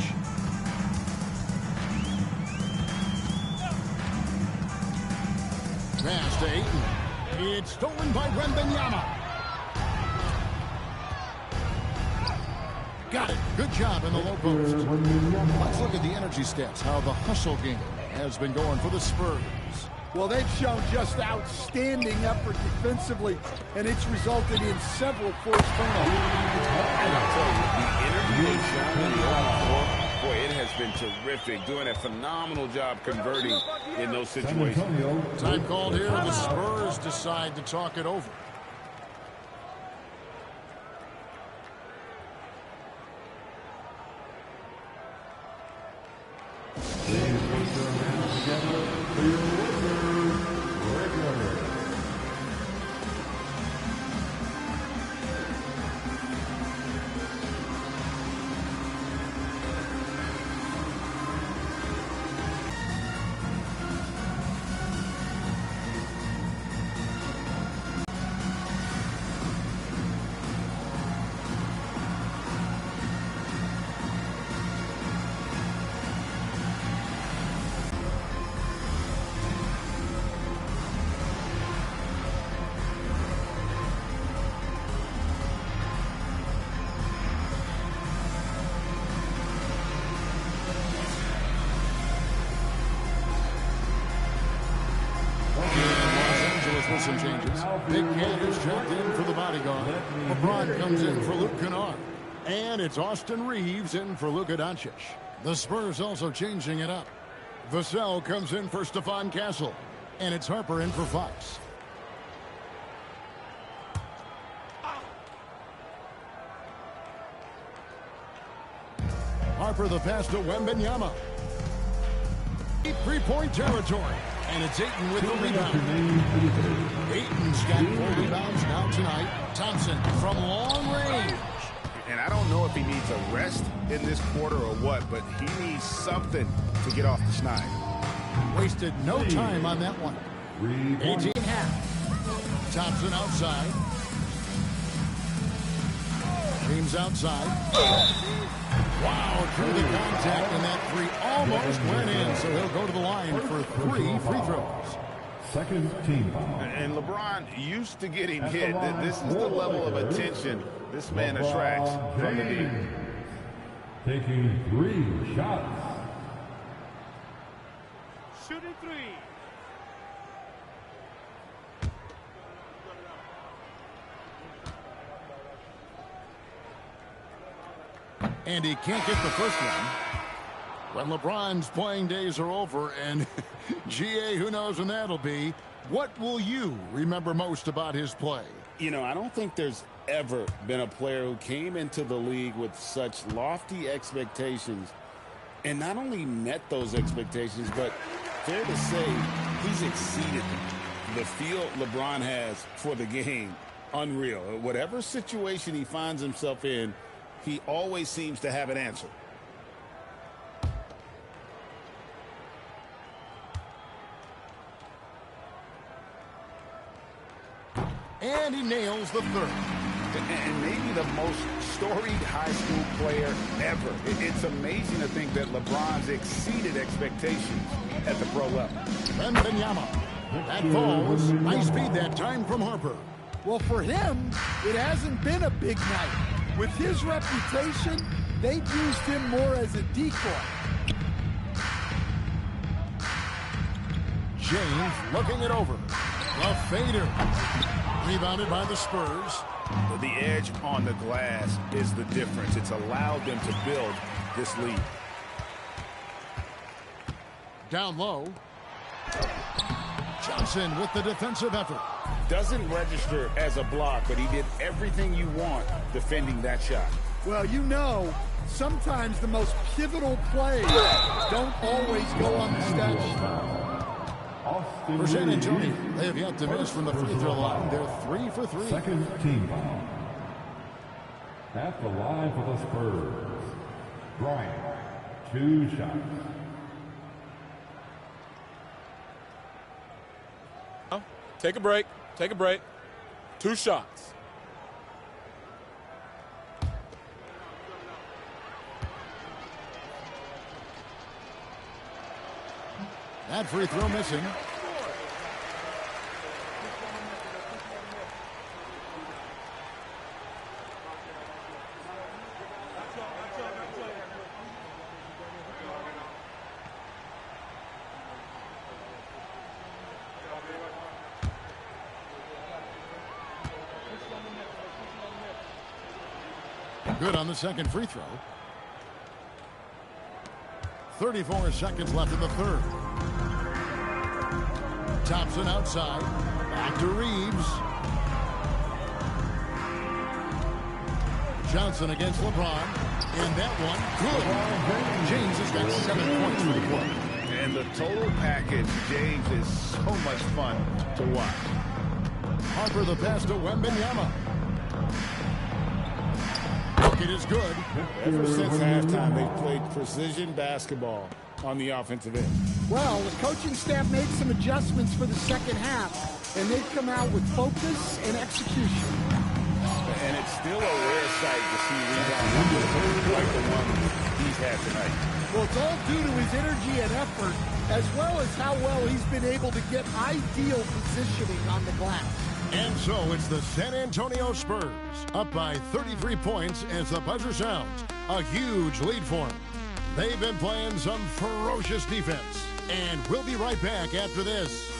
Pass to Ayton. It's stolen by Wembanyama. Got it. Good job in the low post. Let's look at the energy stats, how the hustle game has been going for the Spurs. Well, they've shown just outstanding effort defensively, and it's resulted in several forced turnovers. And I'll tell you, the energy they've shown in the open floor, boy, it has been terrific. Doing a phenomenal job converting in those situations. Time called here. The Spurs decide to talk it over. Some changes. Big Candace checked in for the bodyguard. LeBron comes in for Luke Kennard. And it's Austin Reeves in for Luka Doncic. The Spurs also changing it up. Vassell comes in for Stephon Castle. And it's Harper in for Fox. Harper the pass to Wembanyama. Deep 3-point territory. And it's Ayton with the rebound. Ayton's got 4 rebounds now tonight. Thompson from long range. And I don't know if he needs a rest in this quarter or what, but he needs something to get off the schneid. Wasted no time on that one. 18.5. Thompson outside. Reeves outside. Wow, through the contact, and that 3 almost went in, so he'll go to the line for 3 free throws. Second team foul. And LeBron used to getting hit. This is the level of attention this man attracts from the deep. Taking 3 shots. Shooting 3. And he can't get the first one. When LeBron's playing days are over, and GA, who knows when that'll be, what will you remember most about his play? You know, I don't think there's ever been a player who came into the league with such lofty expectations and not only met those expectations, but fair to say he's exceeded them. The feel LeBron has for the game, unreal. Whatever situation he finds himself in, he always seems to have an answer. And he nails the third. And maybe the most storied high school player ever. It's amazing to think that LeBron's exceeded expectations at the pro level. Wembanyama. That falls. Nice speed that time from Harper. Well, for him, it hasn't been a big night. With his reputation, they've used him more as a decoy. James looking it over. The fader. Rebounded by the Spurs. The edge on the glass is the difference. It's allowed them to build this lead. Down low. Johnson with the defensive effort. Doesn't register as a block, but he did everything you want defending that shot. Well, you know, sometimes the most pivotal plays don't always go on the stat sheet. For San Antonio, they have yet to miss from the free throw line. They're 3 for 3. Second team foul. At the line for the Spurs, Bryant, 2 shots. Take a break. Take a break. 2 shots. That free throw missing. Good on the second free throw. 34 seconds left in the third. Thompson outside. Back to Reeves. Johnson against LeBron. And that one, good. James has got 7 points for the play. And the total package, James, is so much fun to watch. Harper the pass to Wembanyama. Bucket is good. Ever since halftime, they've played precision basketball on the offensive end. Well, the coaching staff made some adjustments for the second half, and they've come out with focus and execution. And it's still a rare sight to see rebound like the one he's had tonight. Well, it's all due to his energy and effort, as well as how well he's been able to get ideal positioning on the glass. And so it's the San Antonio Spurs up by 33 points as the buzzer sounds. A huge lead for them. They've been playing some ferocious defense. And we'll be right back after this.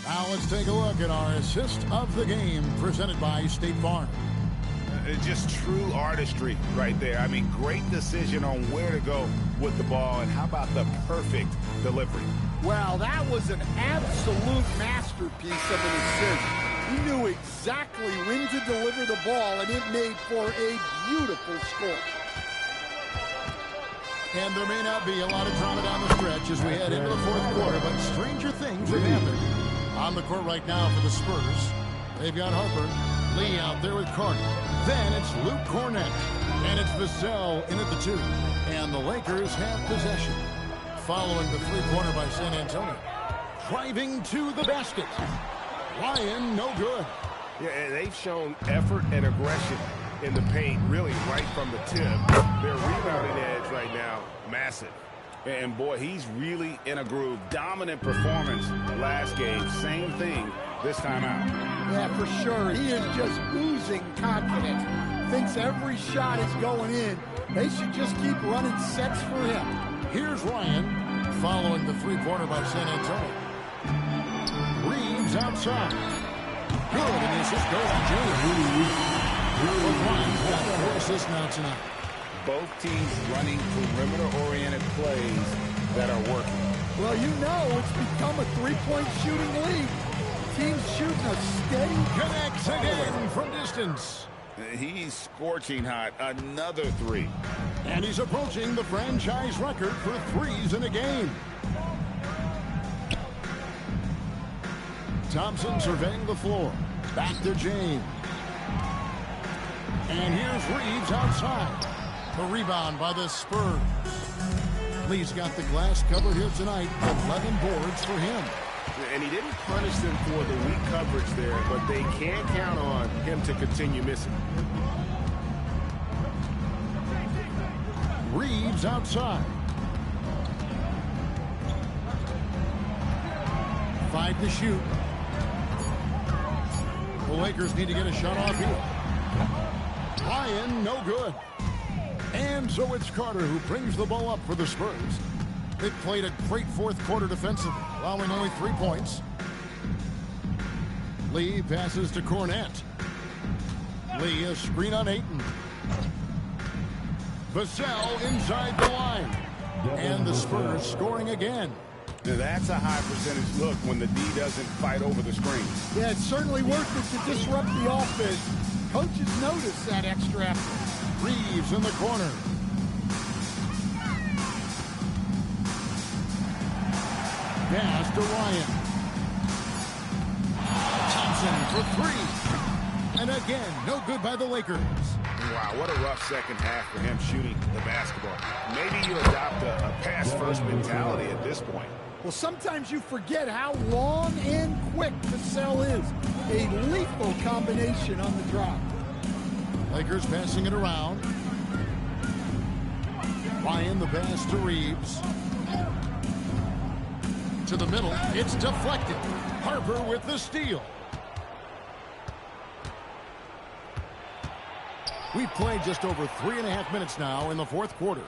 Now let's take a look at our assist of the game presented by State Farm. Just true artistry right there. I mean, great decision on where to go with the ball, and how about the perfect delivery? Well, that was an absolute masterpiece of an assist. He knew exactly when to deliver the ball, and it made for a beautiful score. And there may not be a lot of drama down the stretch as we head into the fourth quarter, but stranger things have happened. On the court right now for the Spurs, they've got Harper, Lee out there with Carter. Then it's Luke Cornett, and it's Vassell in at the 2. And the Lakers have possession. Following the three-pointer by San Antonio. Driving to the basket. Ryan, no good. Yeah, and they've shown effort and aggression in the paint, really right from the tip. Their rebounding edge right now, massive. And boy, he's really in a groove. Dominant performance last game. Same thing this time out. Yeah, for sure. He is just oozing confidence. thinks every shot is going in. They should just keep running sets for him. Here's Ryan following the three-pointer by San Antonio. Reeves outside. Good, and the assist goes to James. Ryan's got 4 assists now tonight. Both teams running perimeter-oriented plays that are working. Well, you know it's become a three-point shooting league. Teams shooting a steady... Connects again from distance. He's scorching hot. Another 3. And he's approaching the franchise record for threes in a game. Thompson surveying the floor. Back to James. And here's Reeves outside. The rebound by the Spurs. Lee's got the glass covered here tonight. 11 boards for him. And he didn't punish them for the weak coverage there, but they can't count on him to continue missing. Reeves outside. 5 to shoot. The Lakers need to get a shot off here. Ryan, no good. And so it's Carter who brings the ball up for the Spurs. They played a great fourth quarter defensively, allowing only 3 points. Lee passes to Cornette. Lee, a screen on Ayton. Vassell inside the line. And the Spurs scoring again. Now that's a high percentage look when the D doesn't fight over the screen. Yeah, it's certainly worth it to disrupt the offense. Coaches notice that extra effort. Reeves in the corner. Pass to Ryan. Thompson for 3. And again, no good by the Lakers. Wow, what a rough second half for him shooting the basketball. Maybe you adopt a pass-first mentality at this point. Well, sometimes you forget how long and quick Vassell is. A lethal combination on the drop. Lakers passing it around. Ryan the pass to Reeves. To the middle. It's deflected. Harper with the steal. We've played just over 3.5 minutes now in the fourth quarter.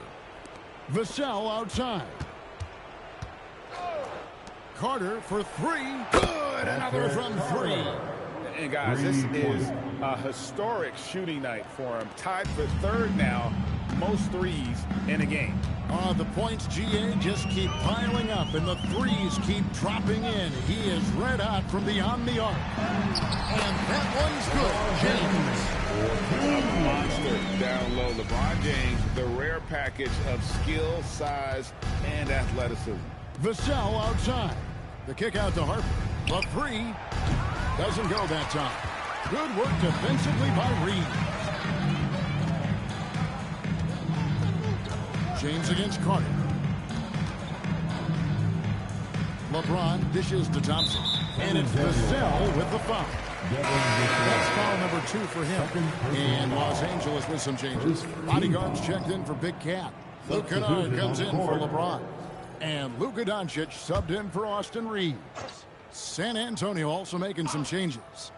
Vassell outside. Carter for 3. Good. Another from 3. And guys, this is a historic shooting night for him. Tied for 3rd now, most threes in a game. The points, GA, just keep piling up, and the threes keep dropping in. He is red hot from beyond the arc. And that one's good. James. A monster down low. LeBron James, the rare package of skill, size, and athleticism. Vassell outside. The kick out to Harper. The 3 doesn't go that time. Good work defensively by Reeves. James against Carter. LeBron dishes to Thompson. And it's Vassell with the foul. That's foul number 2 for him. And Los Angeles with some changes. Bodyguards checked in for Big Cat. Luke Kennard comes in for LeBron. And Luka Doncic subbed in for Austin Reeves. San Antonio also making some changes.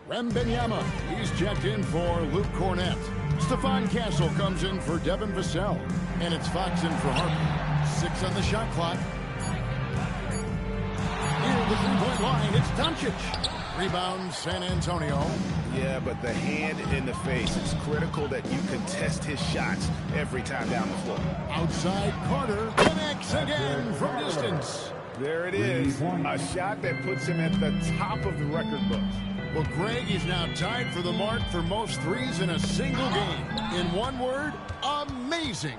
Wembanyama, he's checked in for Luke Cornette. Stephon Castle comes in for Devin Vassell. And it's Fox in for Harper. 6 on the shot clock. Near the three-point line, it's Doncic. Rebound, San Antonio. Yeah, but the hand in the face. It's critical that you contest his shots every time down the floor. Outside, Carter connects again from distance. There it is. A shot that puts him at the top of the record books. Well, Greg is now tied for the mark for most threes in a single game. In one word, amazing.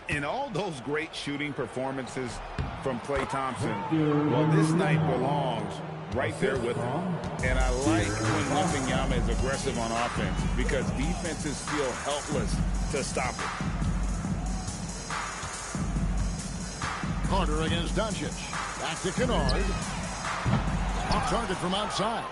In all those great shooting performances from Klay Thompson, well, this night belongs right there with him. And I like when Wembanyama is aggressive on offense because defenses feel helpless to stop it. Carter against Doncic. Back to Kennard. Off target from outside.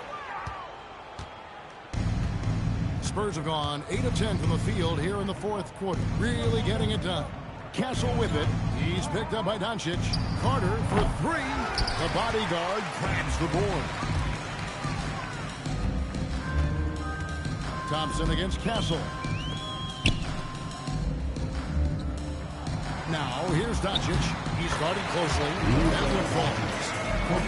Spurs have gone 8 of 10 from the field here in the fourth quarter. Really getting it done. Castle with it. He's picked up by Doncic. Carter for 3. The bodyguard grabs the board. Thompson against Castle. Now, here's Doncic. He's guarded closely. That one falls.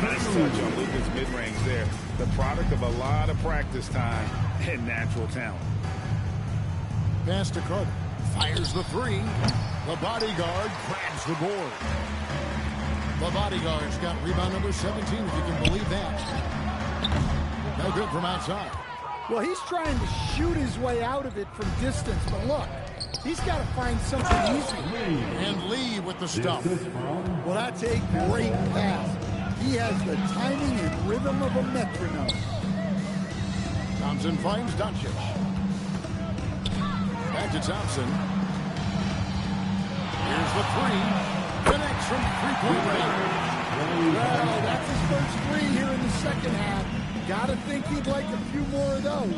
Nice touch on Luka's mid-range there. The product of a lot of practice time and natural talent. Pass to Carter. Fires the three. The bodyguard grabs the board. The bodyguard's got rebound number 17, if you can believe that. No good from outside. Well, he's trying to shoot his way out of it from distance, but look, he's got to find something easy. And Lee with the stuff. Well, that's a great pass. He has the timing and rhythm of a metronome. Thompson finds Doncic. Back to Thompson. Here's the three. Connects from three-point range. Well, that's his first three here in the second half. Gotta think he'd like a few more of those.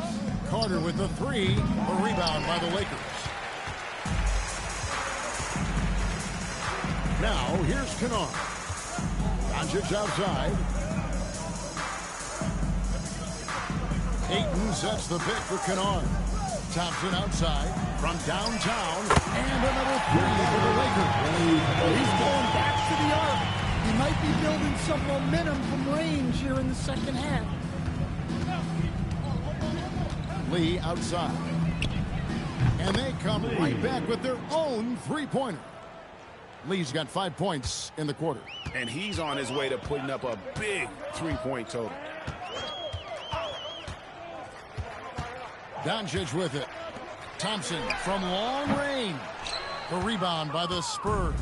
Carter with the three. A rebound by the Lakers. Now, here's Kennard. Doncic outside. Ayton sets the pick for Kennard. Thompson outside from downtown. And another three for the Lakers. He's going back to the arc. He might be building some momentum from range here in the second half. Lee outside. And they come right back with their own three-pointer. Lee's got 5 points in the quarter. And he's on his way to putting up a big three-point total. Doncic with it. Thompson from long range. The rebound by the Spurs.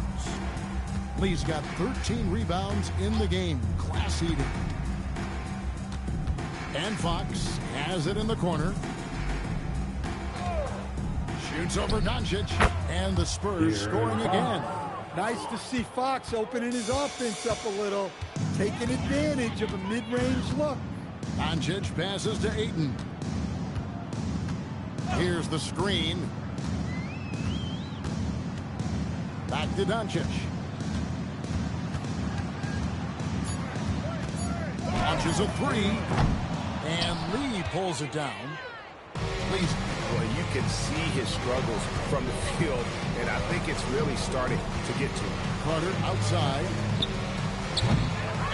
Lee's got 13 rebounds in the game. Class eating. And Fox has it in the corner. Shoots over Doncic. And the Spurs scoring again. Nice to see Fox opening his offense up a little, taking advantage of a mid-range look. Doncic passes to Ayton. Here's the screen. Back to Doncic. Launches a three. And Lee pulls it down. Lee's. Well, you can see his struggles from the field, and I think it's really starting to get to him. Carter outside.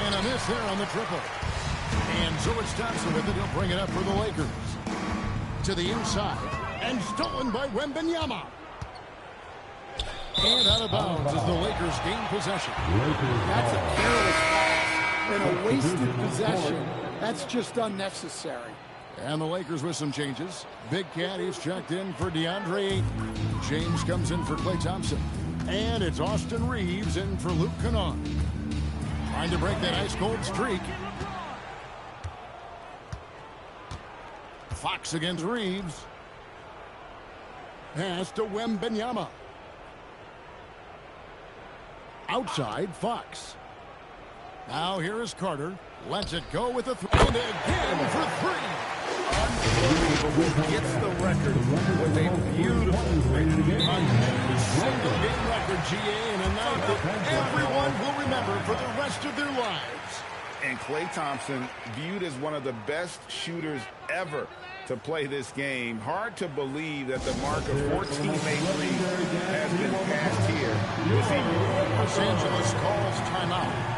And a miss there on the triple. And so it's Thompson with it. He'll bring it up for the Lakers. To the inside. And stolen by Wembanyama. And out of bounds as the Lakers gain possession. That's a careless pass and a wasted possession. That's just unnecessary. And the Lakers with some changes. Big Cat is checked in for DeAndre Ayton. James comes in for Klay Thompson. And it's Austin Reeves in for Luke Kennard. Trying to break that ice-cold streak. Fox against Reeves. Pass to Wembanyama. Outside, Fox. Now here is Carter. Lets it go with a three. And again for three. Unbelievable. Gets the record with a beautiful single game record, GA, in a night that everyone will remember for the rest of their lives. And Klay Thompson viewed as one of the best shooters ever to play this game. Hard to believe that the mark of 14 made threes has been passed here this evening. Los Angeles calls timeout.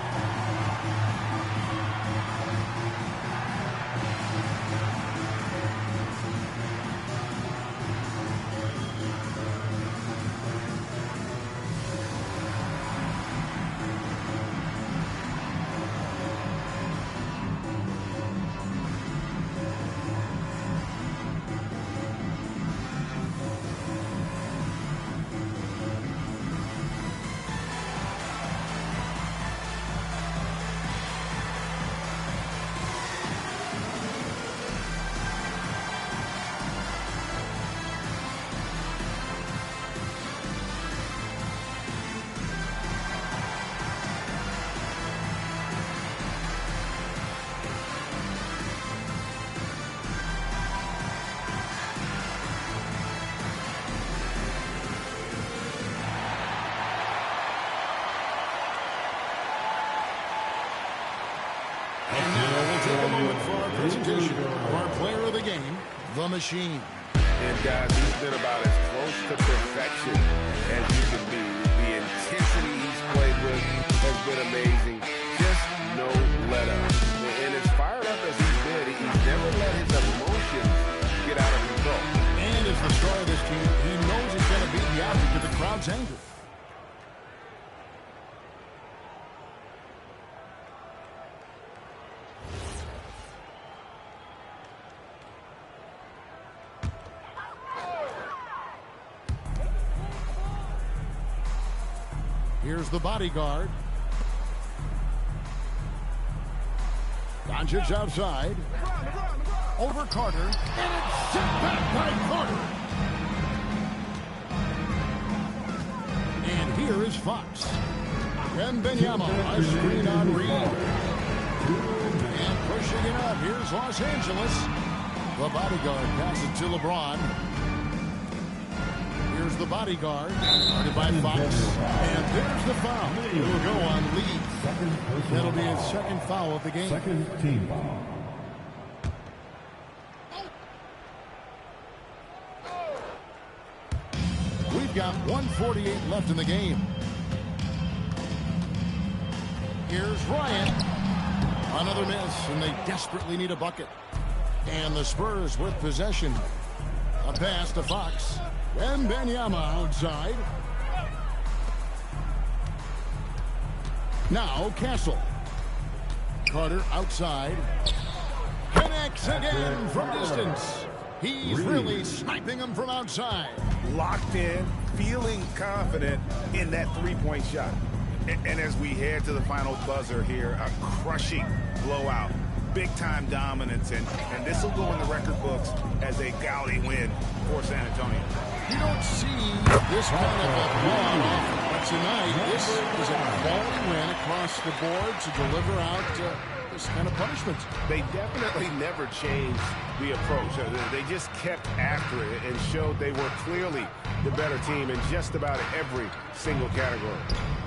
Presentation of our player of the game, the Machine. And guys, he's been about as close to perfection as you can be. The performance has been amazing. Just no let up. And as fired up as he's been, he's never let his emotions get out of control. And as the star of this team, he knows he's going to be the object of the crowd's anger. Here's the bodyguard. Doncic outside. Over Carter. And it's sent back by Carter. And here is Fox. Wembanyama, a screen on Reed. And pushing it up. Here's Los Angeles. The bodyguard passes to LeBron. Here's the bodyguard, guarded by Fox. And there's the foul. It will go on Lee. That'll be his second foul of the game. Second team foul. We've got 1:48 left in the game. Here's Ryan. Another miss, and they desperately need a bucket. And the Spurs with possession. A pass to Fox. Wembanyama outside. Now Castle. Carter outside. Connects again from distance. He's really sniping him from outside. Locked in, feeling confident in that three-point shot. And as we head to the final buzzer here, a crushing blowout. Big-time dominance, and this will go in the record books as a gaudy win for San Antonio. You don't see this kind of a blowout often, but tonight this is a quality win across the board to deliver out this kind of punishment. They definitely never changed the approach. They just kept after it and showed they were clearly the better team in just about every single category.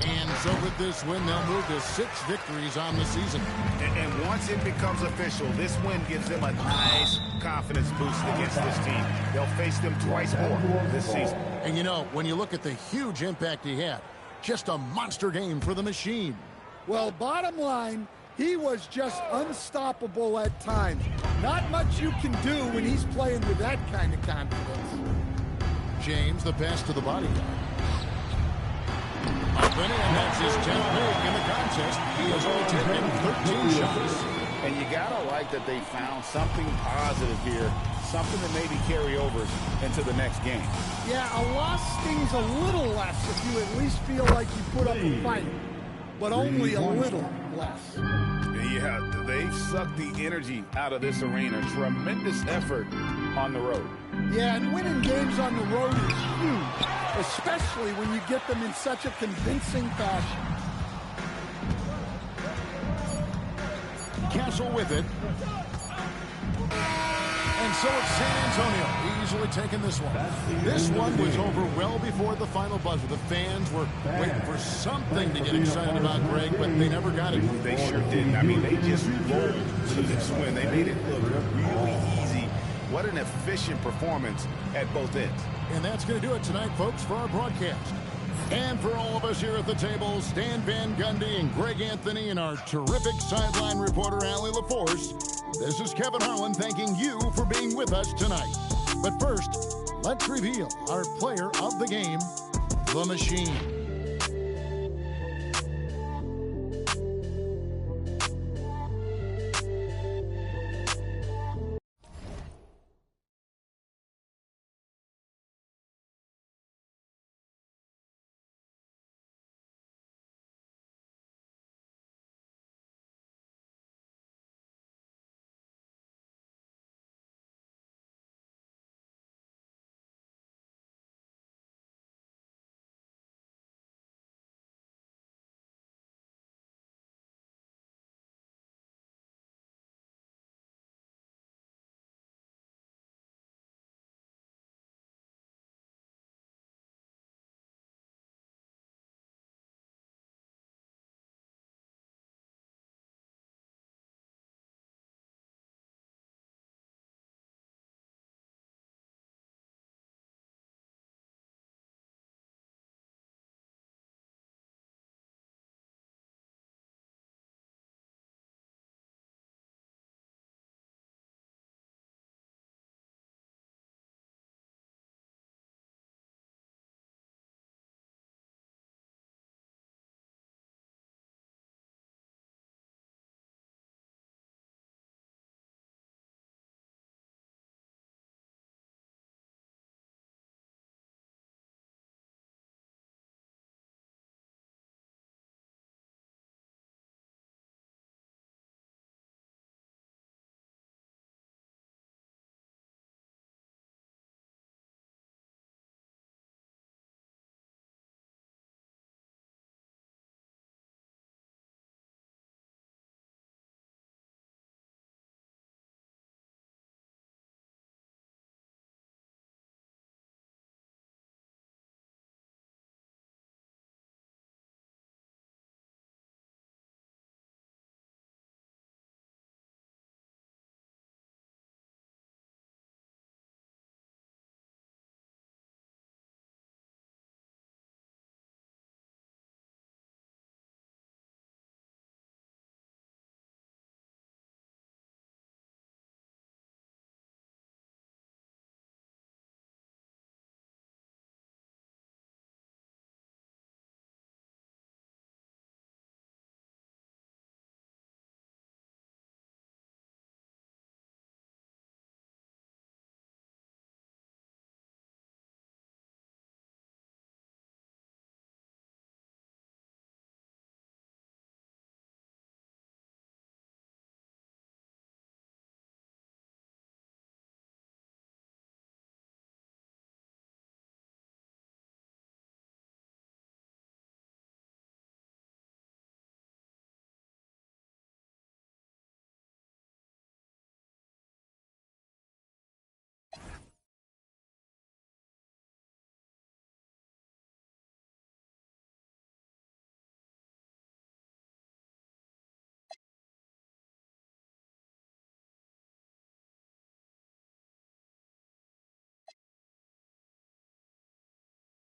And so with this win, they'll move to 6 victories on the season. And once it becomes official, this win gives them a nice confidence boost against this team. They'll face them twice more this season. And you know, when you look at the huge impact he had, just a monster game for the Machine. Well, bottom line, he was just unstoppable at times. Not much you can do when he's playing with that kind of confidence. James, the pass to the bodyguard. Open, and that's his 10th make in the contest. He has only taken 13 shots. And you gotta like that they found something positive here, something that maybe carry over into the next game. Yeah, a loss stings a little less if you at least feel like you put up a fight, but only a little less. Yeah, they've sucked the energy out of this arena. Tremendous effort on the road. Yeah, and winning games on the road is huge, especially when you get them in such a convincing fashion. Castle with it. And so it's San Antonio easily taking this one. This one was over well before the final buzzer. The fans were waiting for something to get excited about, Greg, but they never got it. They sure didn't. I mean, they just rolled to this win. They made it look really easy. What an efficient performance at both ends. And that's going to do it tonight, folks, for our broadcast. And for all of us here at the table, Stan Van Gundy and Greg Anthony and our terrific sideline reporter, Allie LaForce, this is Kevin Harlan thanking you for being with us tonight. But first, let's reveal our player of the game, the Machine.